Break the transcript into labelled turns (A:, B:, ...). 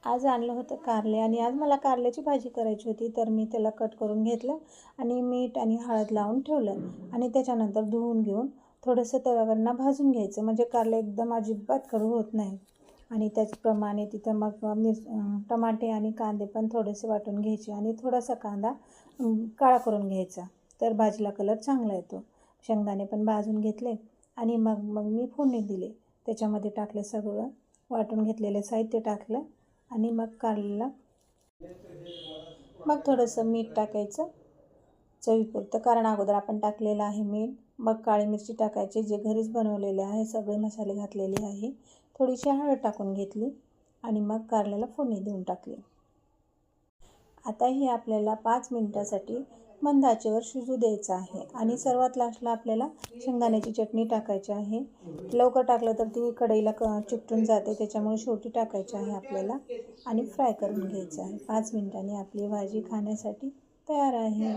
A: आज आणलं होतं कारले आणि आज मला कारल्याची भाजी करायची होती, तर मी त्याला कट करून घेतलं आणि मीठ आणि हळद लावून ठेवलं आणि त्याच्यानंतर धुवून घेऊन थोडंसं तव्यावरनं भाजून घ्यायचं, म्हणजे कारले एकदम अजिबात कडू होत नाही. आणि त्याचप्रमाणे तिथं मग टमाटे आणि कांदे पण थोडेसे वाटून घ्यायचे आणि थोडासा कांदा काळा करून घ्यायचा, तर भाजीला कलर चांगला येतो. शेंगदाणे पण भाजून घेतले आणि मग मग मी फोडणी दिली. त्याच्यामध्ये टाकले सगळं वाटून घेतलेलं साहित्य टाकलं आणि मग कारल्याला मग थोडंसं मीठ टाकायचं चवीपुरतं, कारण अगोदर आपण टाकलेलं आहे मीठ. मग काळी मिरची टाकायची, जे घरीच बनवलेले आहे, सगळे मसाले घातलेले आहे. थोडीशी हळद टाकून घेतली आणि मग कारल्याला फोडणी देऊन टाकली. आता हे आपल्याला 5 मिनिटासाठी मंद आचेवर शिजू द्यायचं आहे आणि सर्वात लास्टला आपल्याला शेंगदाण्याची चटणी टाकायची आहे. लवकर टाकलं तर ती कढईला चिकटून जाते, त्याच्यामुळे शेवटी टाकायची आहे आपल्याला आणि फ्राय करून घ्यायचं आहे. 5 मिनिटांनी आपली भाजी खाण्यासाठी तयार आहे.